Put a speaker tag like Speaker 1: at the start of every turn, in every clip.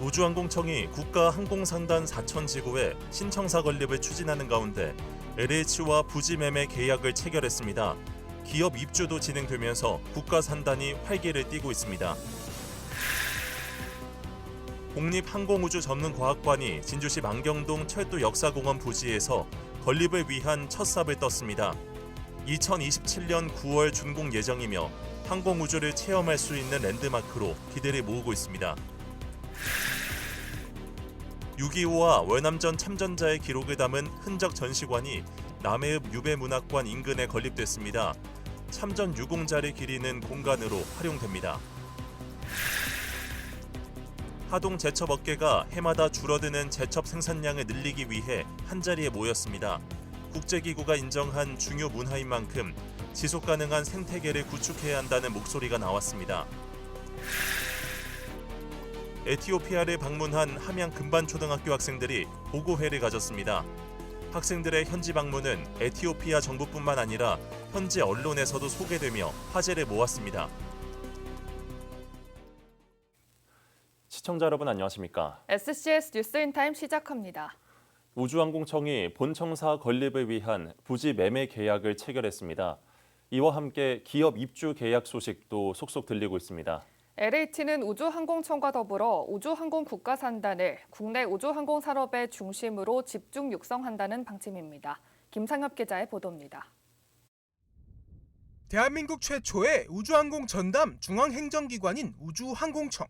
Speaker 1: 우주항공청이 국가항공산단 4,000지구에 신청사 건립을 추진하는 가운데 LH와 부지 매매 계약을 체결했습니다. 기업 입주도 진행되면서 국가산단이 활기를 띠고 있습니다. 국립항공우주전문과학관이 진주시 만경동 철도역사공원 부지에서 건립을 위한 첫 삽을 떴습니다. 2027년 9월 준공 예정이며 항공우주를 체험할 수 있는 랜드마크로 기대를 모으고 있습니다. 6.25와 월남전 참전자의 기록을 담은 흔적 전시관이 남해읍 유배문학관 인근에 건립됐습니다. 참전 유공자를 기리는 공간으로 활용됩니다. 하동 제첩 업계가 해마다 줄어드는 제첩 생산량을 늘리기 위해 한자리에 모였습니다. 국제기구가 인정한 중요 문화인 만큼 지속가능한 생태계를 구축해야 한다는 목소리가 나왔습니다. 에티오피아를 방문한 함양 금반초등학교 학생들이 보고회를 가졌습니다. 학생들의 현지 방문은 에티오피아 정부뿐만 아니라 현지 언론에서도 소개되며 화제를 모았습니다. 시청자 여러분 안녕하십니까?
Speaker 2: SCS 뉴스인타임 시작합니다.
Speaker 1: 우주항공청이 본청사 건립을 위한 부지 매매 계약을 체결했습니다. 이와 함께 기업 입주 계약 소식도 속속 들리고 있습니다.
Speaker 2: LH는 우주항공청과 더불어 우주항공 국가산단을 국내 우주항공 산업의 중심으로 집중 육성한다는 방침입니다. 김상엽 기자의 보도입니다.
Speaker 3: 대한민국 최초의 우주항공 전담 중앙행정기관인 우주항공청.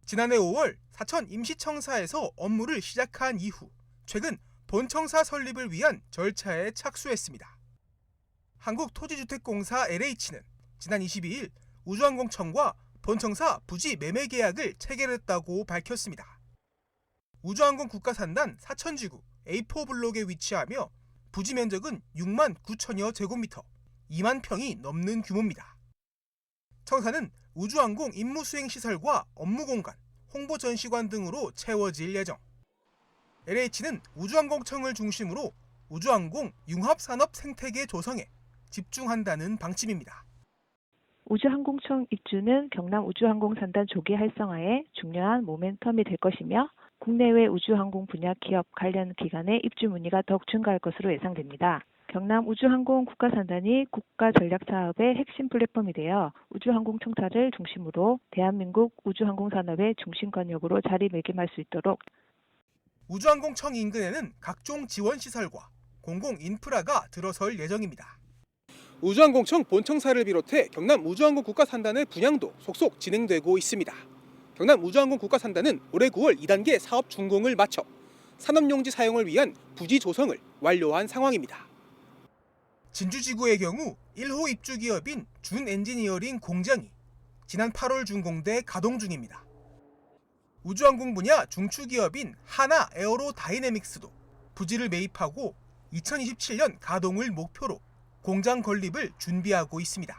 Speaker 3: 지난해 5월 사천 임시청사에서 업무를 시작한 이후 최근 본청사 설립을 위한 절차에 착수했습니다. 한국토지주택공사 LH는 지난 22일 우주항공청과 본청사 부지 매매 계약을 체결했다고 밝혔습니다. 우주항공 국가산단 4,000지구 A4 블록에 위치하며 부지 면적은 6만 9천여 제곱미터, 2만 평이 넘는 규모입니다. 청사는 우주항공 임무수행시설과 업무공간, 홍보전시관 등으로 채워질 예정. LH는 우주항공청을 중심으로 우주항공 융합산업 생태계 조성에 집중한다는 방침입니다.
Speaker 4: 우주항공청 입주는 경남 우주항공산단 조기 활성화에 중요한 모멘텀이 될 것이며 국내외 우주항공 분야 기업 관련 기관의 입주 문의가 더욱 증가할 것으로 예상됩니다. 경남 우주항공 국가산단이 국가 전략 사업의 핵심 플랫폼이 되어 우주항공청사를 중심으로 대한민국 우주항공 산업의 중심권역으로 자리매김할 수 있도록
Speaker 3: 우주항공청 인근에는 각종 지원시설과 공공 인프라가 들어설 예정입니다. 우주항공청 본청사를 비롯해 경남 우주항공 국가산단의 분양도 속속 진행되고 있습니다. 경남 우주항공 국가산단은 올해 9월 2단계 사업 준공을 마쳐 산업용지 사용을 위한 부지 조성을 완료한 상황입니다. 진주지구의 경우 1호 입주 기업인 준엔지니어링 공장이 지난 8월 준공돼 가동 중입니다. 우주항공 분야 중추기업인 하나 에어로 다이내믹스도 부지를 매입하고 2027년 가동을 목표로 공장 건립을 준비하고 있습니다.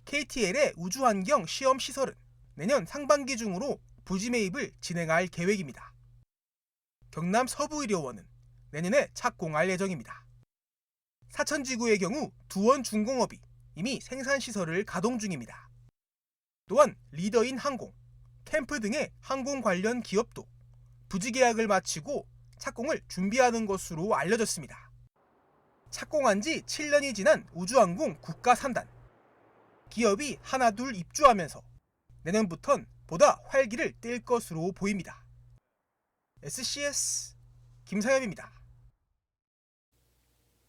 Speaker 3: KTL의 우주환경 시험시설은 내년 상반기 중으로 부지 매입을 진행할 계획입니다. 경남 서부의료원은 내년에 착공할 예정입니다. 사천지구의 경우 두원중공업이 이미 생산시설을 가동 중입니다. 또한 리더인 항공, 캠프 등의 항공 관련 기업도 부지 계약을 마치고 착공을 준비하는 것으로 알려졌습니다. 착공한 지 7년이 지난 우주항공 국가산단. 기업이 하나둘 입주하면서 내년부턴 보다 활기를 띨 것으로 보입니다. SCS 김상엽입니다.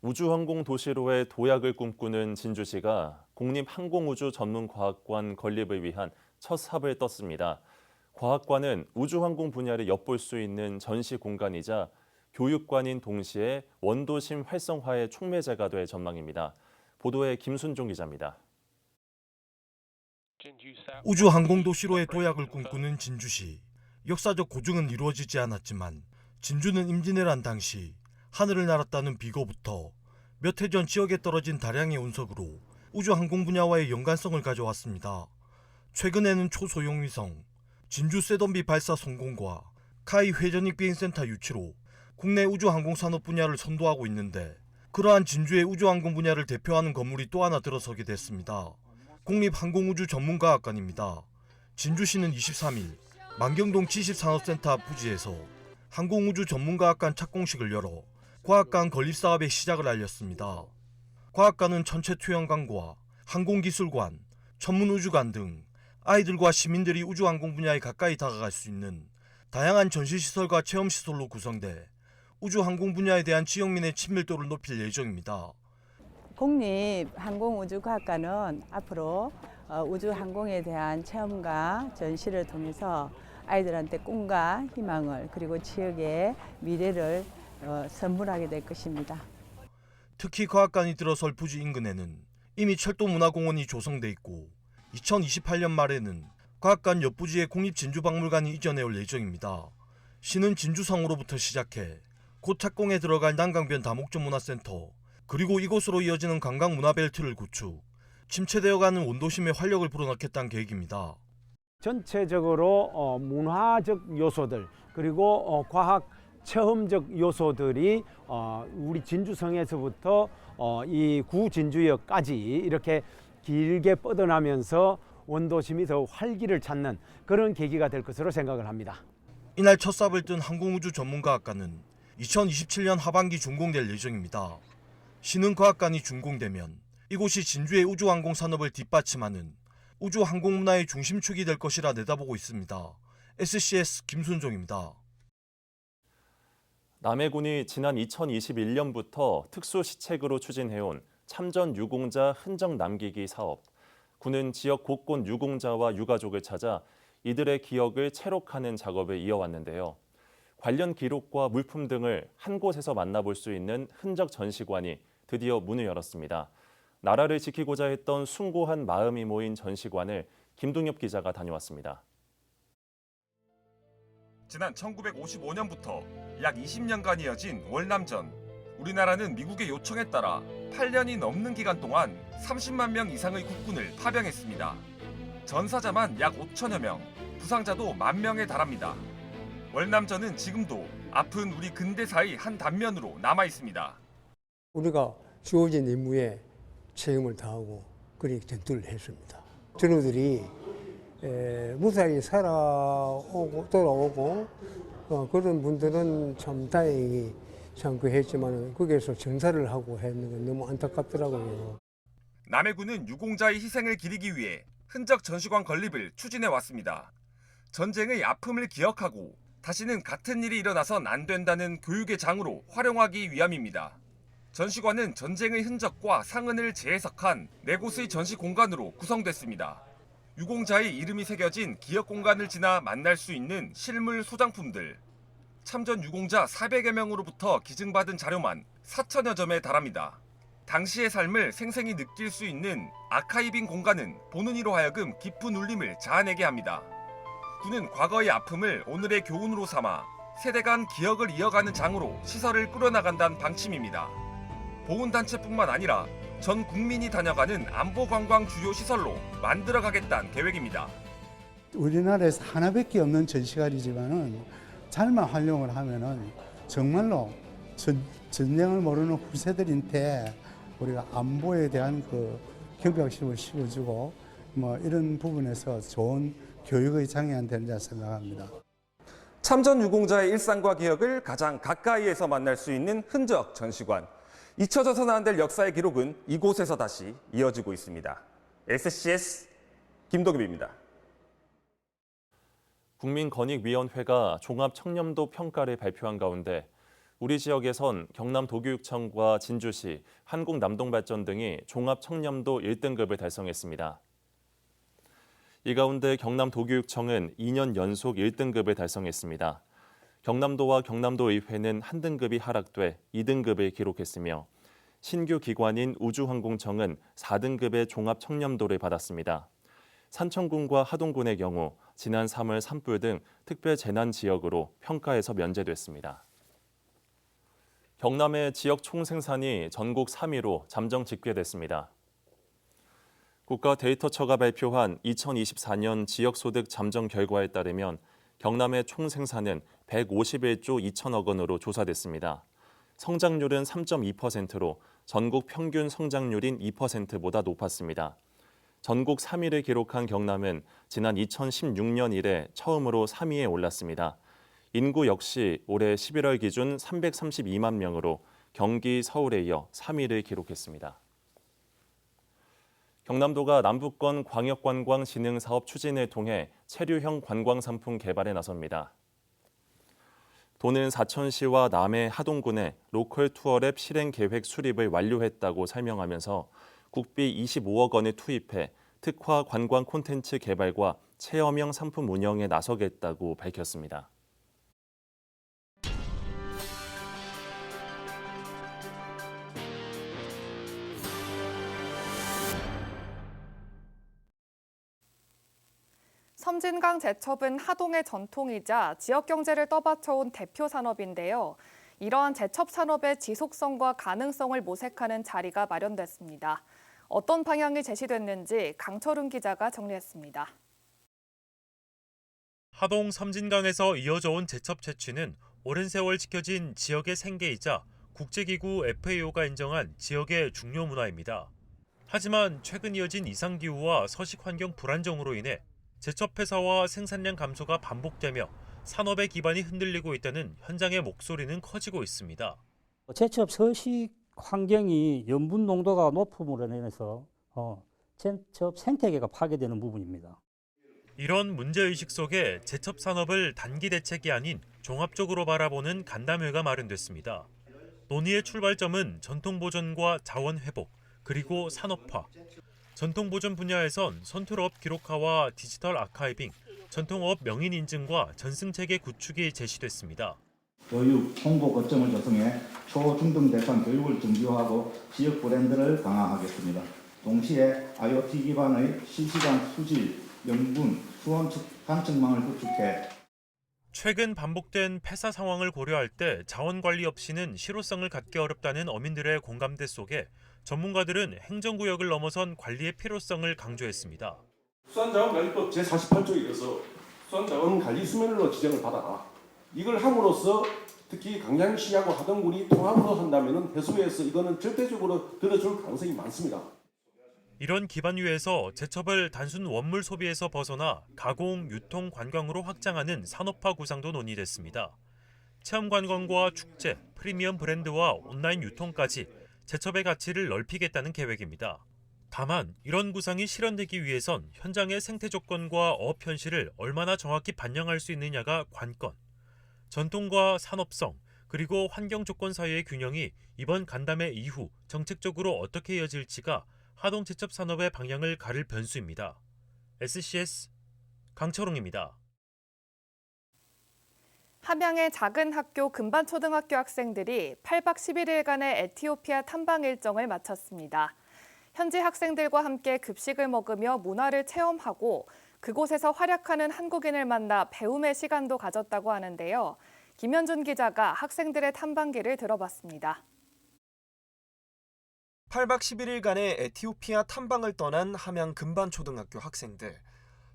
Speaker 1: 우주항공 도시로의 도약을 꿈꾸는 진주시가 국립항공우주전문과학관 건립을 위한 첫 삽을 떴습니다. 과학관은 우주항공 분야를 엿볼 수 있는 전시 공간이자 교육관인 동시에 원도심 활성화의 촉매제가 될 전망입니다. 보도에 김순종 기자입니다.
Speaker 5: 우주항공도시로의 도약을 꿈꾸는 진주시. 역사적 고증은 이루어지지 않았지만 진주는 임진왜란 당시 하늘을 날았다는 비거부터 몇 해 전 지역에 떨어진 다량의 운석으로 우주항공 분야와의 연관성을 가져왔습니다. 최근에는 초소형 위성, 진주 세덤비 발사 성공과 카이 회전익 비행센터 유치로 국내 우주항공 산업 분야를 선도하고 있는데 그러한 진주의 우주항공 분야를 대표하는 건물이 또 하나 들어서게 됐습니다. 국립항공우주전문과학관입니다. 진주시는 23일 만경동 지식산업센터 앞 부지에서 항공우주 전문과학관 착공식을 열어 과학관 건립사업의 시작을 알렸습니다. 과학관은 천체 투영 광고와 항공기술관, 천문우주관 등 아이들과 시민들이 우주항공 분야에 가까이 다가갈 수 있는 다양한 전시시설과 체험시설로 구성돼 우주항공 분야에 대한 지역민의 친밀도를 높일 예정입니다.
Speaker 6: 국립항공우주과학관은 앞으로 우주항공에 대한 체험과 전시를 통해서 아이들한테 꿈과 희망을 그리고 지역의 미래를 선물하게 될 것입니다.
Speaker 5: 특히 과학관이 들어설 부지 인근에는 이미 철도문화공원이 조성돼 있고 2028년 말에는 과학관 옆 부지에 국립진주박물관이 이전해올 예정입니다. 시는 진주성으로부터 시작해 곧 착공에 들어갈 난강변 다목적 문화센터 그리고 이곳으로 이어지는 관광문화벨트를 구축, 침체되어가는 원도심에 활력을 불어넣겠다는 계획입니다.
Speaker 7: 전체적으로 문화적 요소들 그리고 과학 체험적 요소들이 우리 진주성에서부터 이 구진주역까지 이렇게 길게 뻗어나면서 원도심이 더 활기를 찾는 그런 계기가 될 것으로 생각을 합니다.
Speaker 5: 이날 첫 삽을 뜬 항공우주 전문과학관은 2027년 하반기 준공될 예정입니다. 시는 과학관이 준공되면 이곳이 진주의 우주항공 산업을 뒷받침하는 우주항공문화의 중심축이 될 것이라 내다보고 있습니다. SCS 김순종입니다.
Speaker 1: 남해군이 지난 2021년부터 특수시책으로 추진해온 참전 유공자 흔적 남기기 사업. 군은 지역 곳곳 유공자와 유가족을 찾아 이들의 기억을 채록하는 작업을 이어왔는데요. 관련 기록과 물품 등을 한 곳에서 만나볼 수 있는 흔적 전시관이 드디어 문을 열었습니다. 나라를 지키고자 했던 숭고한 마음이 모인 전시관을 김동엽 기자가 다녀왔습니다.
Speaker 8: 지난 1955년부터 약 20년간 이어진 월남전. 우리나라는 미국의 요청에 따라 8년이 넘는 기간 동안 30만 명 이상의 국군을 파병했습니다. 전사자만 약 5천여 명, 부상자도 1만 명에 달합니다. 월남전은 지금도 아픈 우리 근대사의 한 단면으로 남아 있습니다.
Speaker 9: 우리가 주어진 임무에 책임을 다하고 그리 전투를 했습니다. 전우들이 무사히 살아오고 돌아오고 그런 분들은 참 다행히 참했지만 거기에서 전사를 하고 했는 건 너무 안타깝더라고요.
Speaker 8: 남해군은 유공자의 희생을 기리기 위해 흔적 전시관 건립을 추진해 왔습니다. 전쟁의 아픔을 기억하고 다시는 같은 일이 일어나선 안 된다는 교육의 장으로 활용하기 위함입니다. 전시관은 전쟁의 흔적과 상흔을 재해석한 4곳의 전시 공간으로 구성됐습니다. 유공자의 이름이 새겨진 기억 공간을 지나 만날 수 있는 실물 소장품들. 참전 유공자 400여 명으로부터 기증받은 자료만 4천여 점에 달합니다. 당시의 삶을 생생히 느낄 수 있는 아카이빙 공간은 보는 이로 하여금 깊은 울림을 자아내게 합니다. 군은 과거의 아픔을 오늘의 교훈으로 삼아 세대 간 기억을 이어가는 장으로 시설을 꾸려나간다는 방침입니다. 보훈단체뿐만 아니라 전 국민이 다녀가는 안보관광 주요 시설로 만들어가겠다는 계획입니다.
Speaker 10: 우리나라에서 하나밖에 없는 전시관이지만은 잘만 활용을 하면은 정말로 전쟁을 모르는 후세들한테 우리가 안보에 대한 그 경각심을 심어주고 뭐 이런 부분에서 좋은 교육의 장이 되리라 생각합니다.
Speaker 11: 참전 유공자의 일상과 기억을 가장 가까이에서 만날 수 있는 흔적 전시관. 잊혀져서는 안 될 역사의 기록은 이곳에서 다시 이어지고 있습니다. SCS 김도겸입니다.
Speaker 1: 국민권익위원회가 종합청렴도 평가를 발표한 가운데 우리 지역에선 경남 도교육청과 진주시, 한국남동발전 등이 종합청렴도 1등급을 달성했습니다. 이 가운데 경남 도교육청은 2년 연속 1등급을 달성했습니다. 경남도와 경남도의회는 한 등급이 하락돼 2등급을 기록했으며 신규 기관인 우주항공청은 4등급의 종합청렴도를 받았습니다. 산청군과 하동군의 경우 지난 3월 산불 등 특별 재난 지역으로 평가에서 면제됐습니다. 경남의 지역 총생산이 전국 3위로 잠정 집계됐습니다. 국가데이터처가 발표한 2024년 지역소득 잠정 결과에 따르면 경남의 총생산은 151조 2천억 원으로 조사됐습니다. 성장률은 3.2%로 전국 평균 성장률인 2%보다 높았습니다. 전국 3위를 기록한 경남은 지난 2016년 이래 처음으로 3위에 올랐습니다. 인구 역시 올해 11월 기준 332만 명으로 경기, 서울에 이어 3위를 기록했습니다. 경남도가 남부권 광역관광진흥사업 추진을 통해 체류형 관광상품 개발에 나섭니다. 도는 사천시와 남해 하동군에 로컬 투어랩 실행 계획 수립을 완료했다고 설명하면서 국비 25억 원을 투입해 특화 관광 콘텐츠 개발과 체험형 상품 운영에 나서겠다고 밝혔습니다.
Speaker 2: 섬진강 제첩은 하동의 전통이자 지역 경제를 떠받쳐온 대표 산업인데요. 이러한 제첩 산업의 지속성과 가능성을 모색하는 자리가 마련됐습니다. 어떤 방향이 제시됐는지 강철웅 기자가 정리했습니다.
Speaker 12: 하동 섬진강에서 이어져 온 제첩 채취는 오랜 세월 지켜진 지역의 생계이자 국제기구 FAO가 인정한 지역의 중요 문화입니다. 하지만 최근 이어진 이상기후와 서식 환경 불안정으로 인해 제첩 폐사와 생산량 감소가 반복되며 산업의 기반이 흔들리고 있다는 현장의 목소리는 커지고 있습니다.
Speaker 13: 제첩 서식 환경이 염분 농도가 높음으로 인해서 제첩 생태계가 파괴되는 부분입니다.
Speaker 12: 이런 문제의식 속에 제첩 산업을 단기 대책이 아닌 종합적으로 바라보는 간담회가 마련됐습니다. 논의의 출발점은 전통보존과 자원회복, 그리고 산업화. 전통보존 분야에선 선투업 기록화와 디지털 아카이빙, 전통업 명인 인증과 전승체계 구축이 제시됐습니다.
Speaker 14: 교육, 홍보 거점을 조성해 초중등 대상 교육을 정교화하고 지역 브랜드를 강화하겠습니다. 동시에 IoT 기반의 실시간 수질, 영분, 수원 관측망을 구축해
Speaker 12: 최근 반복된 폐사 상황을 고려할 때 자원 관리 없이는 실효성을 갖기 어렵다는 어민들의 공감대 속에 전문가들은 행정구역을 넘어선 관리의 필요성을 강조했습니다.
Speaker 15: 수산자원관리법 제48조에 이어서 수산자원관리수면으로 지정을 받아라. 이걸 함으로써 특히 강양시하고 하동군이 통합으로 한다면 해수에서 이거는 절대적으로 들어줄 가능성이 많습니다.
Speaker 12: 이런 기반 위에서 제첩을 단순 원물 소비에서 벗어나 가공, 유통, 관광으로 확장하는 산업화 구상도 논의됐습니다. 체험관광과 축제, 프리미엄 브랜드와 온라인 유통까지 제첩의 가치를 넓히겠다는 계획입니다. 다만 이런 구상이 실현되기 위해선 현장의 생태 조건과 어업 현실을 얼마나 정확히 반영할 수 있느냐가 관건. 전통과 산업성, 그리고 환경 조건 사이의 균형이 이번 간담회 이후 정책적으로 어떻게 이어질지가 하동 제첩 산업의 방향을 가를 변수입니다. SCS 강철웅입니다.
Speaker 2: 함양의 작은 학교 금반초등학교 학생들이 8박 11일간의 에티오피아 탐방 일정을 마쳤습니다. 현지 학생들과 함께 급식을 먹으며 문화를 체험하고 그곳에서 활약하는 한국인을 만나 배움의 시간도 가졌다고 하는데요. 김현준 기자가 학생들의 탐방기를 들어봤습니다.
Speaker 16: 8박 11일간의 에티오피아 탐방을 떠난 함양 금반초등학교 학생들.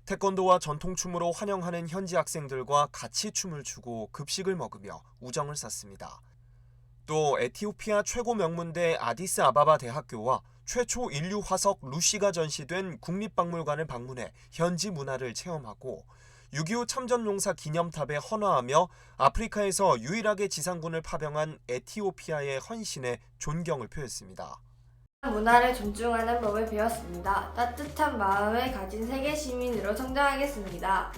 Speaker 16: 태권도와 전통춤으로 환영하는 현지 학생들과 같이 춤을 추고 급식을 먹으며 우정을 쌓습니다. 또 에티오피아 최고 명문대 아디스아바바 대학교와 최초 인류 화석 루시가 전시된 국립박물관을 방문해 현지 문화를 체험하고 6.25 참전용사 기념탑에 헌화하며 아프리카에서 유일하게 지상군을 파병한 에티오피아의 헌신에 존경을 표했습니다.
Speaker 17: 문화를 존중하는 법을 배웠습니다. 따뜻한 마음을 가진 세계 시민으로 성장하겠습니다.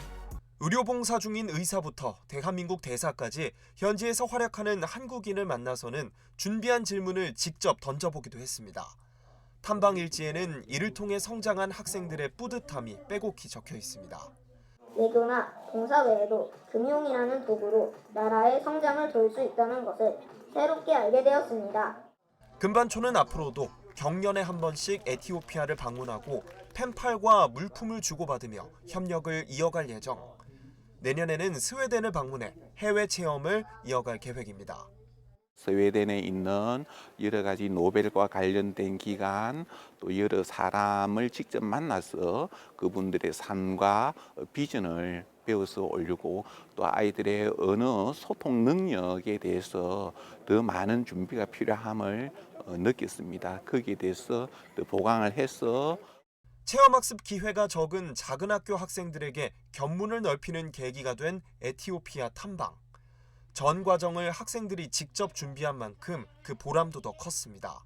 Speaker 16: 의료봉사 중인 의사부터 대한민국 대사까지 현지에서 활약하는 한국인을 만나서는 준비한 질문을 직접 던져보기도 했습니다. 탐방 일지에는 이를 통해 성장한 학생들의 뿌듯함이 빼곡히 적혀 있습니다.
Speaker 18: 외교나 봉사 외에도 금융이라는 도구로 나라의 성장을 도울 수 있다는 것을 새롭게 알게 되었습니다.
Speaker 16: 금반초는 앞으로도 경년에 한 번씩 에티오피아를 방문하고 펜팔과 물품을 주고받으며 협력을 이어갈 예정. 내년에는 스웨덴을 방문해 해외 체험을 이어갈 계획입니다.
Speaker 19: 스웨덴에 있는 여러 가지 노벨과 관련된 기관, 또 여러 사람을 직접 만나서 그분들의 삶과 비전을 배워서 올리고 또 아이들의 언어 소통 능력에 대해서 더 많은 준비가 필요함을 느꼈습니다. 거기에 대해서 더 보강을 해서
Speaker 16: 체험학습 기회가 적은 작은 학교 학생들에게 견문을 넓히는 계기가 된 에티오피아 탐방. 전 과정을 학생들이 직접 준비한 만큼 그 보람도 더 컸습니다.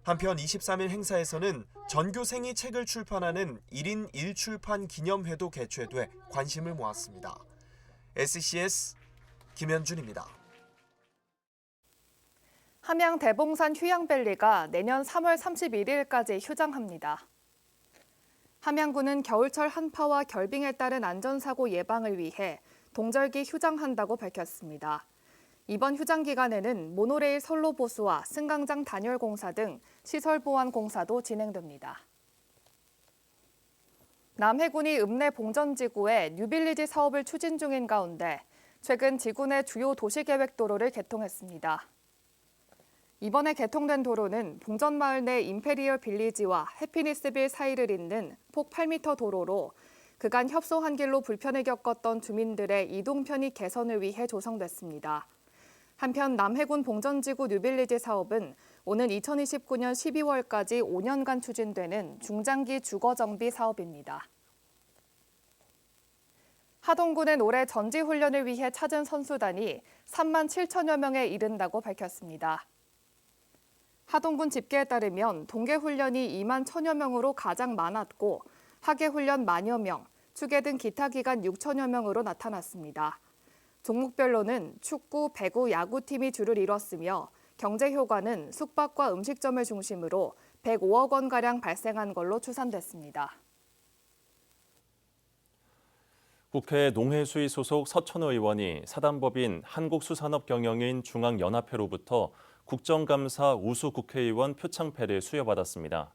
Speaker 16: 한편 23일 행사에서는 전교생이 책을 출판하는 1인 1출판 기념회도 개최돼 관심을 모았습니다. SCS 김현준입니다.
Speaker 2: 함양 대봉산 휴양밸리가 내년 3월 31일까지 휴장합니다. 함양군은 겨울철 한파와 결빙에 따른 안전사고 예방을 위해 동절기 휴장한다고 밝혔습니다. 이번 휴장 기간에는 모노레일 선로 보수와 승강장 단열 공사 등 시설 보완 공사도 진행됩니다. 남해군이 읍내 봉전지구에 뉴빌리지 사업을 추진 중인 가운데 최근 지구 내 주요 도시계획도로를 개통했습니다. 이번에 개통된 도로는 봉전마을 내 임페리얼 빌리지와 해피니스빌 사이를 잇는 폭 8m 도로로 그간 협소한 길로 불편을 겪었던 주민들의 이동 편의 개선을 위해 조성됐습니다. 한편 남해군 봉전지구 뉴빌리지 사업은 오는 2029년 12월까지 5년간 추진되는 중장기 주거정비 사업입니다. 하동군은 올해 전지훈련을 위해 찾은 선수단이 3만 7천여 명에 이른다고 밝혔습니다. 하동군 집계에 따르면 동계훈련이 2만 1천여 명으로 가장 많았고 하계훈련 만여 명, 추계 등 기타 기간 6천여 명으로 나타났습니다. 종목별로는 축구, 배구, 야구팀이 주를 이뤘으며 경제 효과는 숙박과 음식점을 중심으로 105억 원가량 발생한 걸로 추산됐습니다.
Speaker 1: 국회 농해수위 소속 서천호 의원이 사단법인 한국수산업경영인 중앙연합회로부터 국정감사 우수 국회의원 표창패를 수여받았습니다.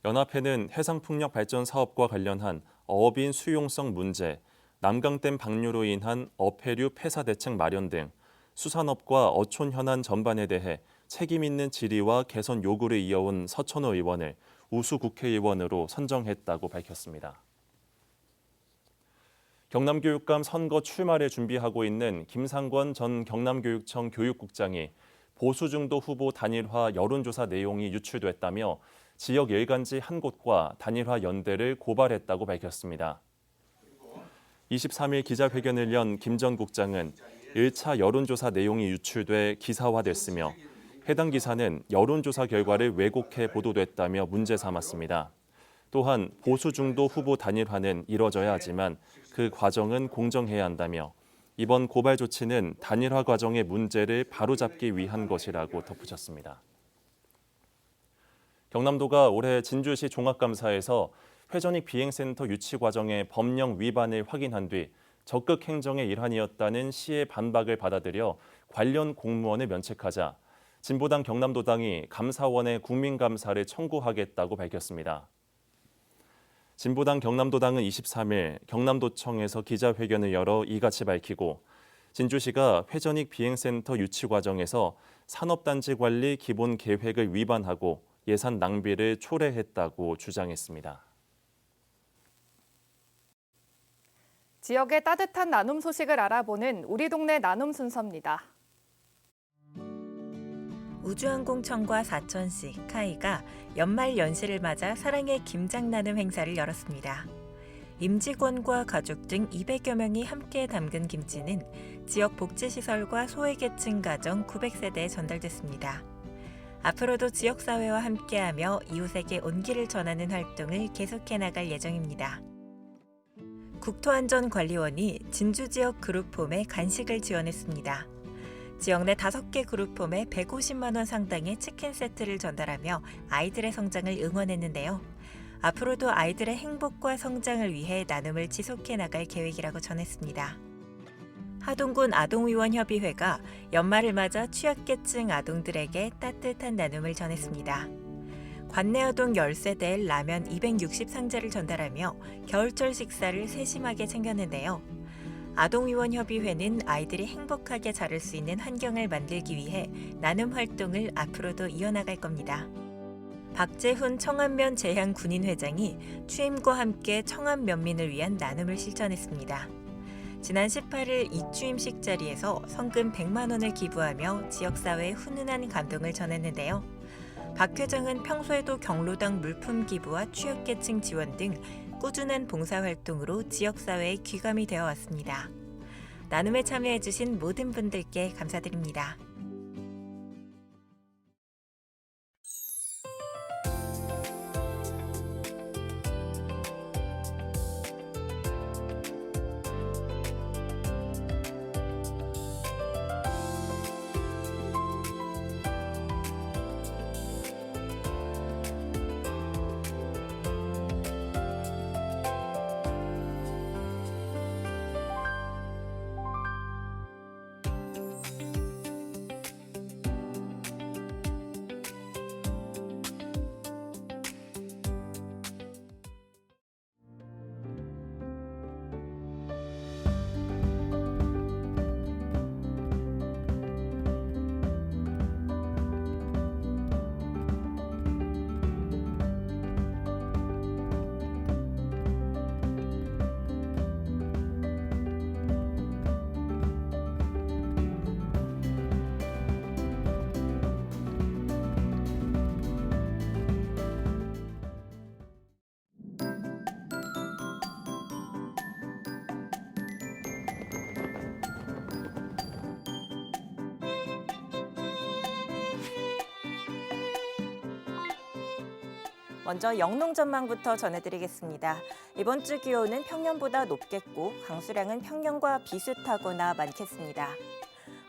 Speaker 1: 연합회는 해상풍력 발전 사업과 관련한 어업인 수용성 문제, 남강댐 방류로 인한 어패류 폐사 대책 마련 등 수산업과 어촌 현안 전반에 대해 책임 있는 질의와 개선 요구를 이어온 서천호 의원을 우수 국회의원으로 선정했다고 밝혔습니다. 경남교육감 선거 출마를 준비하고 있는 김상권 전 경남교육청 교육국장이 보수중도 후보 단일화 여론조사 내용이 유출됐다며 지역 일간지 한 곳과 단일화 연대를 고발했다고 밝혔습니다. 23일 기자회견을 연 김 전 국장은 1차 여론조사 내용이 유출돼 기사화됐으며 해당 기사는 여론조사 결과를 왜곡해 보도됐다며 문제 삼았습니다. 또한 보수중도 후보 단일화는 이뤄져야 하지만 그 과정은 공정해야 한다며 이번 고발 조치는 단일화 과정의 문제를 바로잡기 위한 것이라고 덧붙였습니다. 경남도가 올해 진주시 종합감사에서 회전익 비행센터 유치 과정의 법령 위반을 확인한 뒤 적극 행정의 일환이었다는 시의 반박을 받아들여 관련 공무원을 면책하자 진보당 경남도당이 감사원에 국민감사를 청구하겠다고 밝혔습니다. 진보당 경남도당은 23일 경남도청에서 기자회견을 열어 이같이 밝히고 진주시가 회전익 비행센터 유치 과정에서 산업단지 관리 기본 계획을 위반하고 예산 낭비를 초래했다고 주장했습니다.
Speaker 2: 지역의 따뜻한 나눔 소식을 알아보는 우리 동네 나눔 순서입니다.
Speaker 20: 우주항공청과 사천시, 카이가 연말 연시를 맞아 사랑의 김장 나눔 행사를 열었습니다. 임직원과 가족 등 200여 명이 함께 담근 김치는 지역 복지시설과 소외계층 가정 900세대에 전달됐습니다. 앞으로도 지역사회와 함께하며 이웃에게 온기를 전하는 활동을 계속해 나갈 예정입니다. 국토안전관리원이 진주지역 그룹홈에 간식을 지원했습니다. 지역 내 5개 그룹홈에 150만 원 상당의 치킨 세트를 전달하며 아이들의 성장을 응원했는데요. 앞으로도 아이들의 행복과 성장을 위해 나눔을 지속해 나갈 계획이라고 전했습니다. 하동군 아동위원협의회가 연말을 맞아 취약계층 아동들에게 따뜻한 나눔을 전했습니다. 관내아동 10세대에 라면 260상자를 전달하며 겨울철 식사를 세심하게 챙겼는데요. 아동위원협의회는 아이들이 행복하게 자랄 수 있는 환경을 만들기 위해 나눔 활동을 앞으로도 이어나갈 겁니다. 박재훈 청안면 재향 군인회장이 취임과 함께 청안 면민을 위한 나눔을 실천했습니다. 지난 18일 이취임식 자리에서 성금 100만 원을 기부하며 지역사회에 훈훈한 감동을 전했는데요. 박 회장은 평소에도 경로당 물품 기부와 취약계층 지원 등 꾸준한 봉사활동으로 지역사회에 귀감이 되어 왔습니다. 나눔에 참여해주신 모든 분들께 감사드립니다. 먼저 영농 전망부터 전해드리겠습니다. 이번 주 기온은 평년보다 높겠고 강수량은 평년과 비슷하거나 많겠습니다.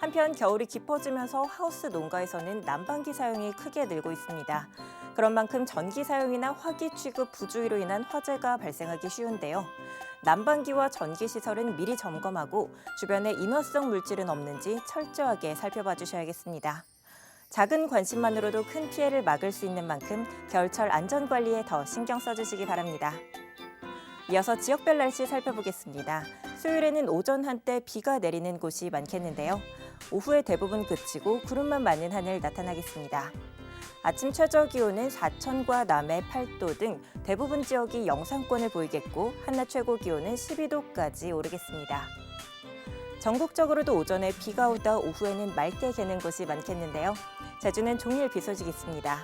Speaker 20: 한편 겨울이 깊어지면서 하우스 농가에서는 난방기 사용이 크게 늘고 있습니다. 그런 만큼 전기 사용이나 화기 취급 부주의로 인한 화재가 발생하기 쉬운데요. 난방기와 전기 시설은 미리 점검하고 주변에 인화성 물질은 없는지 철저하게 살펴봐 주셔야겠습니다. 작은 관심만으로도 큰 피해를 막을 수 있는 만큼 겨울철 안전관리에 더 신경 써주시기 바랍니다. 이어서 지역별 날씨 살펴보겠습니다. 수요일에는 오전 한때 비가 내리는 곳이 많겠는데요. 오후에 대부분 그치고 구름만 많은 하늘 나타나겠습니다. 아침 최저 기온은 사천과 남해 8도 등 대부분 지역이 영상권을 보이겠고 한낮 최고 기온은 12도까지 오르겠습니다. 전국적으로도 오전에 비가 오다 오후에는 맑게 개는 곳이 많겠는데요. 제주는 종일 비 소식이 있습니다.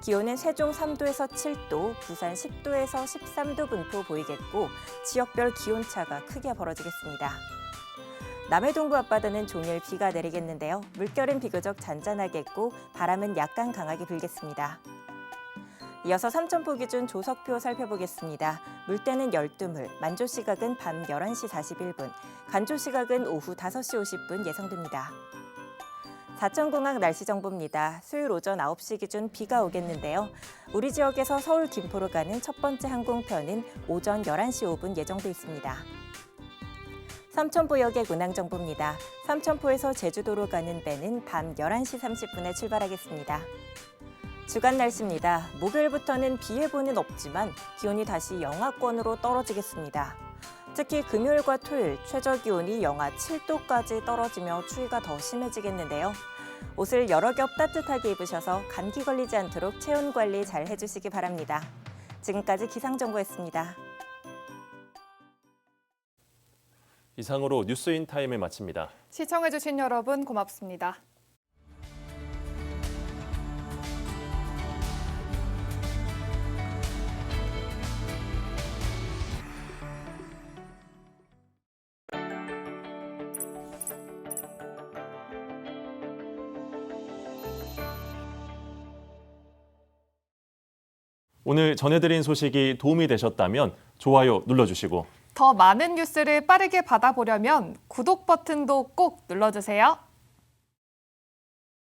Speaker 20: 기온은 세종 3도에서 7도, 부산 10도에서 13도 분포 보이겠고 지역별 기온차가 크게 벌어지겠습니다. 남해 동부 앞바다는 종일 비가 내리겠는데요. 물결은 비교적 잔잔하겠고 바람은 약간 강하게 불겠습니다. 이어서 삼천포 기준 조석표 살펴보겠습니다. 물때는 12물, 만조 시각은 밤 11시 41분, 간조 시각은 오후 5시 50분 예상됩니다. 사천공항 날씨 정보입니다. 수요일 오전 9시 기준 비가 오겠는데요. 우리 지역에서 서울 김포로 가는 첫 번째 항공편은 오전 11시 5분 예정돼 있습니다. 삼천포역의 운항 정보입니다. 삼천포에서 제주도로 가는 배는 밤 11시 30분에 출발하겠습니다. 주간 날씨입니다. 목요일부터는 비 예보는 없지만 기온이 다시 영하권으로 떨어지겠습니다. 특히 금요일과 토요일 최저 기온이 영하 7도까지 떨어지며 추위가 더 심해지겠는데요. 옷을 여러 겹 따뜻하게 입으셔서 감기 걸리지 않도록 체온 관리 잘 해주시기 바랍니다. 지금까지 기상정보였습니다.
Speaker 1: 이상으로 뉴스인타임을 마칩니다.
Speaker 2: 시청해주신 여러분 고맙습니다.
Speaker 1: 오늘 전해드린 소식이 도움이 되셨다면 좋아요 눌러주시고
Speaker 2: 더 많은 뉴스를 빠르게 받아보려면 구독 버튼도 꼭 눌러주세요.